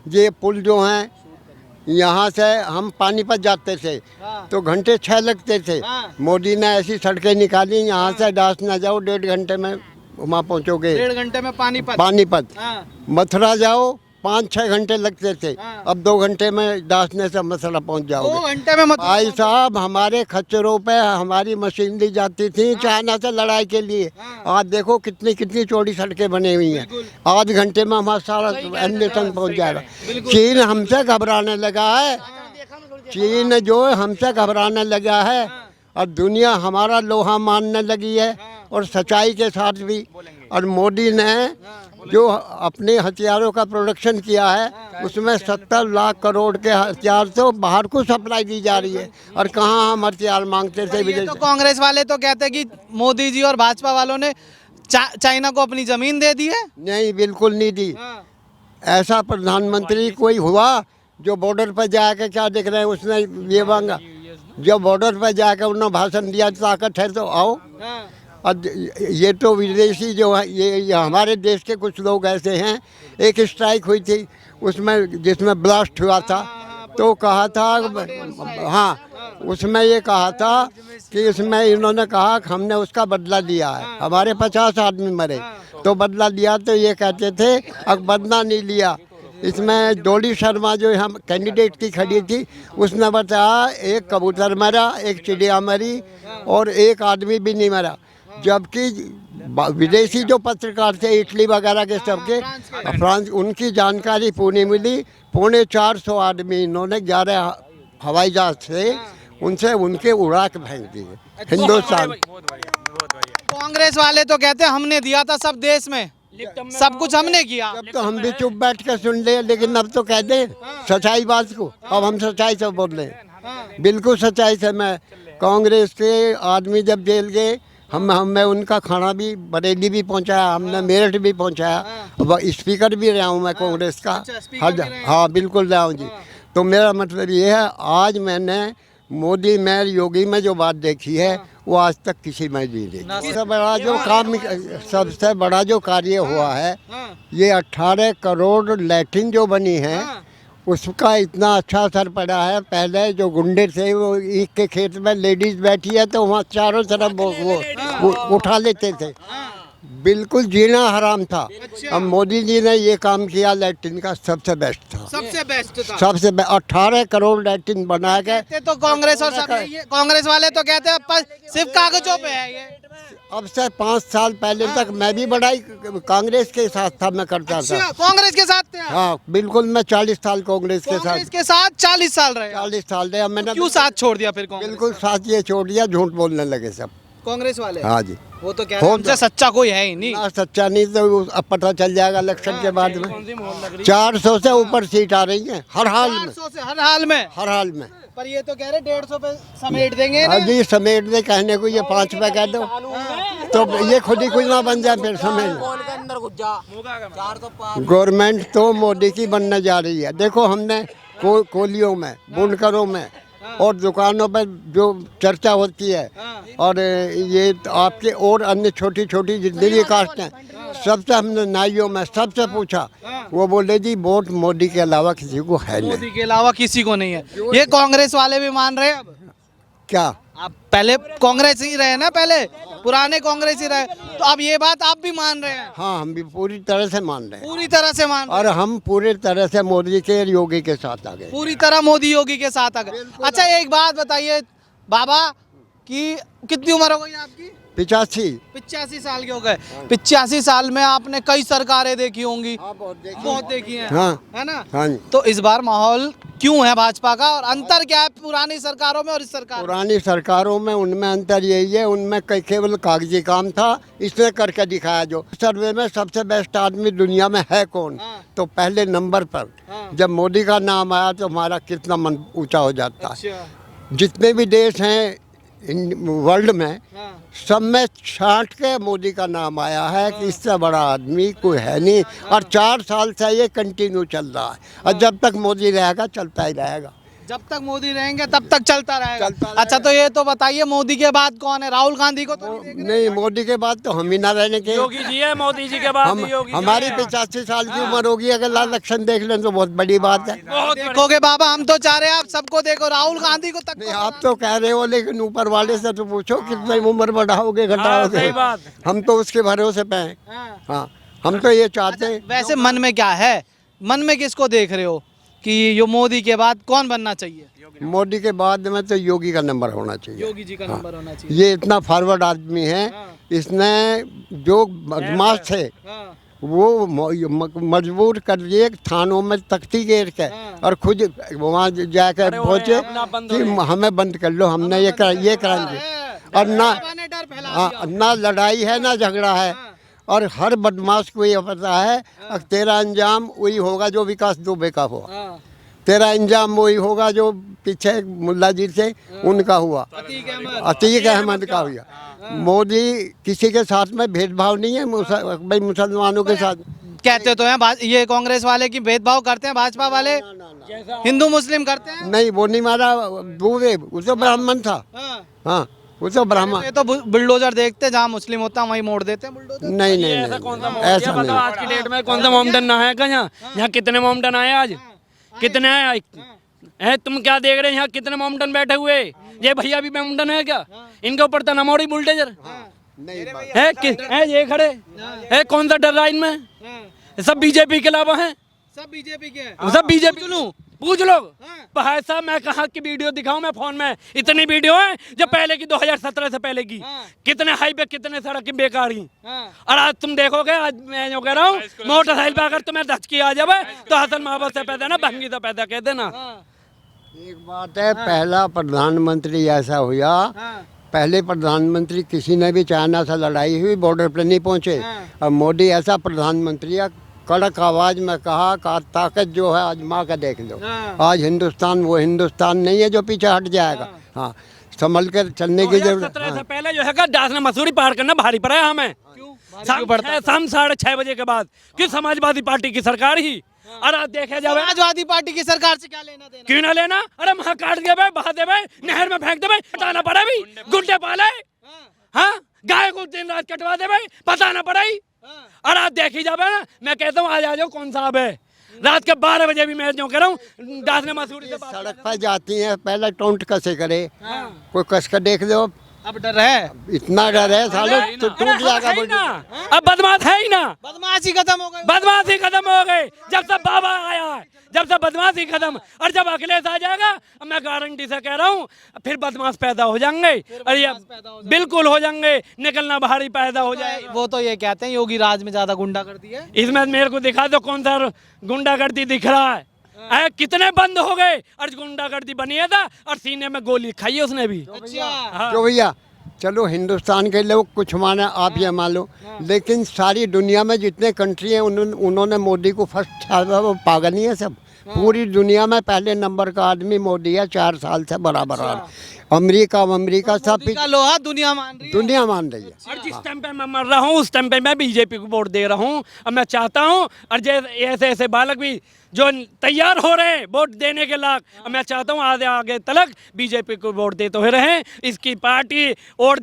ये पुल जो हैं, यहाँ से हम पानीपत जाते थे तो घंटे 6 लगते थे। मोदी ने ऐसी सड़कें निकाली, यहाँ से डास ना जाओ 1.5 घंटे में वहाँ पहुँचोगे। 1.5 घंटे में पानीपत। मथुरा जाओ 5-6 घंटे लगते थे, अब 2 घंटे में दासने से मथुरा पहुँच जाओगे। 2 घंटे में भाई साहब, हमारे खच्चरों पे हमारी मशीनरी जाती थी चाइना से लड़ाई के लिए। आज देखो कितनी कितनी चौड़ी सड़कें बनी हुई हैं, आध घंटे में हमारा सारा एम्बुलेंस पहुँच जाएगा। चीन हमसे घबराने लगा है, चीन जो है हमसे घबराने लगा है, और दुनिया हमारा लोहा मानने लगी है, और सच्चाई के साथ भी। और मोदी ने जो अपने हथियारों का प्रोडक्शन किया है, उसमें 70 लाख करोड़ के हथियार तो बाहर को सप्लाई दी जा रही है, और कहाँ हम हथियार मांगते थे विदेश। तो कांग्रेस वाले तो कहते हैं कि मोदी जी और भाजपा वालों ने चाइना को अपनी जमीन दे दी है। नहीं, बिल्कुल नहीं दी। ऐसा प्रधानमंत्री कोई हुआ जो बॉर्डर पर जाके क्या देख रहे हैं, उसने ये मांगा। जब बॉर्डर पर जाकर उन्होंने भाषण दिया, ताकत है तो आओ। और ये तो विदेशी जो है, ये हमारे देश के कुछ लोग ऐसे हैं। एक स्ट्राइक हुई थी उसमें, जिसमें ब्लास्ट हुआ था, तो कहा था, हाँ, उसमें ये कहा था कि इसमें इन्होंने कहा कि हमने उसका बदला लिया है, हमारे 50 आदमी मरे तो बदला लिया। तो ये कहते थे अब बदला नहीं लिया। इसमें डोली शर्मा जो हम कैंडिडेट की खड़ी थी, उसने बताया एक कबूतर मरा, एक चिड़िया मरी, और एक आदमी भी नहीं मरा। जबकि विदेशी जो पत्रकार थे इटली वगैरह के सबके, फ्रांस, उनकी जानकारी पूरी मिली। 450 आदमी इन्होंने 11 हवाई जहाज से उनसे उनके उड़ा के फेंक दिए हिंदुस्तान। कांग्रेस वाले तो कहते हैं हमने दिया था सब देश में, सब कुछ हमने किया। जब तो हम भी चुप बैठ कर सुन ले, लेकिन अब तो कह दे सच्चाई बात को। अब हम सच्चाई से बोल रहे हैं, बिल्कुल सच्चाई से। मैं कांग्रेस के आदमी जब जेल गए, मैं उनका खाना भी बरेली भी पहुंचाया, हमने मेरठ भी पहुंचाया। स्पीकर भी रहा हूँ मैं कांग्रेस का। हाँ, बिल्कुल रहा हूँ जी। तो मेरा मतलब ये है, आज मैंने मोदी में, योगी में जो बात देखी है, वो आज तक किसी में नहीं देखी। सबसे बड़ा जो काम, सबसे बड़ा जो कार्य हुआ है, ये 18 करोड़ लैट्रिन जो बनी है, उसका इतना अच्छा असर पड़ा है। पहले जो गुंडे थे वो ईख के खेत में लेडीज बैठी है तो वहाँ चारों तरफ वो उठा लेते थे, बिल्कुल जीना हराम था। अब मोदी जी ने ये काम किया, लैट्रिन का सबसे बेस्ट था, सबसे बेस्ट था। 18 करोड़ लैट्रिन बना के। तो कांग्रेस और कांग्रेस वाले तो कहते हैं सिर्फ कागजों पे है ये। अब से 5 साल पहले तक मैं भी बड़ाई कांग्रेस के साथ था, मैं करता था। कांग्रेस के साथ थे? हाँ, बिल्कुल। मैं 40 साल कांग्रेस के साथ 40 साल रहे। 40 साल रहे। मैंने क्यों साथ छोड़ दिया फिर कांग्रेस? बिल्कुल साथ ये छोड़ दिया, झूठ बोलने लगे सब कांग्रेस वाले। हाँ जी, वो तो कह रहे हैं हमसे सच्चा कोई है ही नहीं। ना सच्चा नहीं तो अब पता चल जाएगा इलेक्शन के बाद में। 400 से ऊपर सीट आ रही है हर हाल में, 400 से हर हाल में। पर ये तो कह रहे 150 पे समेट देंगे। अभी समेट दे, कहने को ये 5 पे कह दो तो ये खुद ही कुछ ना बन जाए फिर समेट। गवर्नमेंट तो मोदी की बनने जा रही है। देखो, हमने कोलियों में, बुनकरों में और दुकानों पर जो चर्चा होती है, और ये आपके और अन्य छोटी छोटी जितनी कास्ट हैं, सबसे हमने नाइयों में सबसे पूछा, वो बोले जी वोट मोदी के अलावा किसी को है नहीं। मोदी के अलावा किसी को नहीं है, ये कांग्रेस वाले भी मान रहे हैं। अब क्या आप पहले कांग्रेस ही रहे ना, पहले पुराने कांग्रेस ही रहे, तो अब ये बात आप भी मान रहे हैं? हाँ, हम भी पूरी तरह से मान रहे हैं। पूरी तरह से मान रहे हैं। और हम पूरी तरह से मोदी के, योगी के साथ आ गए। पूरी तरह मोदी योगी के साथ आ गए। अच्छा, एक बात बताइए बाबा, कि कितनी उम्र हो गई आपकी? 85 साल के हो गए। 85 साल में आपने कई सरकारें देखी होंगी। बहुत देखी हैं। हाँ, है ना? हाँ। तो इस बार माहौल क्यों है भाजपा का, और अंतर क्या है पुरानी सरकारों में और इस सरकार? पुरानी सरकारों में, उनमें अंतर यही है, उनमें केवल कागजी काम था, इसने करके दिखाया। जो सर्वे में सबसे बेस्ट आदमी दुनिया में है कौन, तो पहले नंबर पर जब मोदी का नाम आया तो हमारा कितना मन ऊंचा हो जाता है। जितने भी देश हैं वर्ल्ड में, सब में छांट के मोदी का नाम आया है कि इससे बड़ा आदमी कोई है नहीं। और 4 साल से ये कंटिन्यू चल रहा है, और जब तक मोदी रहेगा चलता ही रहेगा। जब तक मोदी रहेंगे तब तक चलता रहेगा। चलता अच्छा तो ये तो बताइए मोदी के बाद कौन है? राहुल गांधी को तो नहीं देख रहे? नहीं, मोदी के बाद तो हम ही ना रहने के। योगी जी है, मोदी जी के बाद हम योगी जी हमारी है। 85 साल की उम्र होगी, अगर इलेक्शन देख लें तो बहुत बड़ी बात है। बहुत देखोगे बाबा, हम तो चाह रहे हैं आप सबको देखो, राहुल गांधी को तक नहीं, आप तो कह रहे हो, लेकिन ऊपर वाले से तो पूछो कितनी उम्र बढ़ाओगे हाँ, घटाओगे। सही बात। हम तो उसके भरोसे पे हैं। हाँ। हाँ, हम तो ये चाहते हैं। वैसे मन में क्या है? मन में किसको देख रहे हो कि ये मोदी के बाद कौन बनना चाहिए? मोदी के बाद में तो योगी का नंबर होना चाहिए। योगी जी का नंबर होना चाहिए। ये इतना फॉरवर्ड आदमी है, हाँ। इसने जो बदमाश थे हाँ। वो मजबूर कर दिए थानों में तख्ती घेर के, हाँ। और खुद वहाँ जाकर अरे वो पहुंचे अपना बंद हो कि गए। हमें बंद कर लो, हमने ये कराएंगे। और ना डर फैला हाँ, ना लड़ाई है ना झगड़ा है, हाँ। और हर बदमाश को ये पता है अब तेरा अंजाम वही होगा जो विकास दुबे का हुआ, हाँ। तेरा अंजाम वही होगा जो पीछे मुल्ला जी थे उनका हुआ, अतीक अहमद। अतीक अहमद का हुआ। मोदी किसी के साथ में भेदभाव नहीं है, भाई मुसलमानों के साथ कहते तो हैं ये कांग्रेस वाले की भेदभाव करते हैं, भाजपा वाले हिंदू मुस्लिम करते हैं। नहीं, वो नहीं मारा दूबे, वो तो ब्राह्मण था। हाँ। हाँ, वो तो ब्राह्मण। ये तो बुलडोजर देखते हैं, जहाँ मुस्लिम होता है वहीं मोड़ देते हैं बुलडोजर। नहीं नहीं ऐसा नहीं, कौन सा नहीं, मोमडन? ऐसा बताओ नहीं। आज की डेट में कौन सा मोमडन ना है? यहाँ यहाँ कितने मोमडन आए आज? कितने आए? है तुम क्या देख रहे हैं? यहाँ कितने मोमडन बैठे हुए? ये भैया भी मोमडन है क्या? इनके ऊपर तो नमोड़ी बुलडोजर नहीं, है ये खड़े है। कौन सा डर रहा है इनमें? सब बीजेपी के अलावा हैं, सब बीजेपी के हैं। सब बीजेपी। पूछ लो हाँ। भाई साहब, मैं कहाँ की वीडियो दिखाऊं मैं फोन में? इतनी वीडियो है जो पहले की 2017 से पहले की। हाँ। कितने हाईवे, कितने सड़क बेकारी। हाँ। और आज तुम देखोगे, आज मैं जो कह रहा हूँ, मोटरसाइकिल पे अगर तुम्हें धचकी आ जाए तो हसन मोहब्बत से पैदा ना भंगी से पैदा कह देना। हाँ। एक बात है, पहला प्रधानमंत्री ऐसा हुआ, हाँ। पहले प्रधानमंत्री किसी ने भी चाइना से लड़ाई हुई बॉर्डर पर नहीं पहुंचे। हाँ। अब मोदी ऐसा प्रधानमंत्री है, कड़क आवाज में कहा ताकत जो है आजमा के देख लो। हाँ। आज हिंदुस्तान वो हिंदुस्तान नहीं है जो पीछे हट जाएगा। हाँ, संभल कर चलने की जरूरत। 2017 से पहले जो है दास ने मसूरी पार करना भारी पड़ा है हमें। शाम 6:30 बजे के बाद कि समाजवादी पार्टी की सरकार ही। और आज देखे जाए, समाजवादी पार्टी की सरकार से क्या लेना देना? क्यों ना लेना? अरे वहाँ काट दे भाई, बहा दे भाई, नहर में फेंक दे भाई, हटाना पड़े भी, गुंडे पाले। हाँ, गाय को दिन रात कटवा दे भाई, पता ना पड़े। और आज देखी जावे ना, मैं कहता हूँ आज आ जाओ, कौन साहब है रात के 12 बजे भी मैं जो कह रहा हूँ दास ने मसूरी से सड़क पर जाती हैं, पहले टोंट कैसे करे, कोई कस कर देख लो। अब डर है, इतना डर है सालों तो टूट जाएगा। है ही ना, अब बदमाश है ही ना, बदमाशी खत्म हो गई। बदमाशी खत्म हो गई जब से बाबा आया है, जब से बदमाशी खत्म। और जब अखिलेश आ जाएगा, अब मैं गारंटी से कह रहा हूँ, फिर बदमाश पैदा हो जाएंगे। और ये बिल्कुल हो जाएंगे, निकलना भारी पैदा हो जाएगा। वो तो ये कहते हैं योगी राज में ज्यादा गुंडागर्दी है। इसमें मेरे को दिखा दो कौन सा गुंडागर्दी दिख रहा है? कितने बंद हो गए और गुंडागर्दी बनी है था, और सीने में गोली खाई है उसने भी। अच्छा। हाँ। तो भैया चलो, हिंदुस्तान के लोग कुछ माने, आप ये मान लो, लेकिन सारी दुनिया में जितने कंट्री हैं उन्होंने मोदी को फर्स्ट छाड़ा। वो पागल नहीं है सब? पूरी दुनिया में पहले नंबर का आदमी मोदी है, 4 साल से बराबर आ रहा है। अमेरिका सब मोदी का लोहा दुनिया मान रही है। दुनिया मान रही है। और जिस टाइम पे मैं मर रहा हूँ उस टाइम पे मैं बीजेपी को वोट दे रहा हूँ। और मैं चाहता हूँ, और ऐसे ऐसे बालक भी जो तैयार हो रहे हैं वोट देने के लायक, और मैं चाहता हूँ आगे तलक बीजेपी को वोट देते हुए रहें। इसकी पार्टी और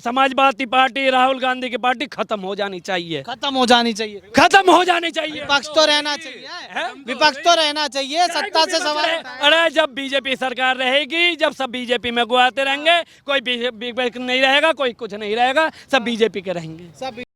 समाजवादी पार्टी, राहुल गांधी की पार्टी खत्म हो जानी चाहिए, खत्म हो जानी चाहिए। खत्म हो जानी चाहिए। विपक्ष तो रहना चाहिए, विपक्ष तो रहना चाहिए, सत्ता से सवाल उठाए। अरे जब बीजेपी सरकार रहेगी, जब सब बीजेपी में गुआते रहेंगे, कोई बीजेपी नहीं रहेगा, कोई कुछ नहीं रहेगा, सब बीजेपी के रहेंगे। सब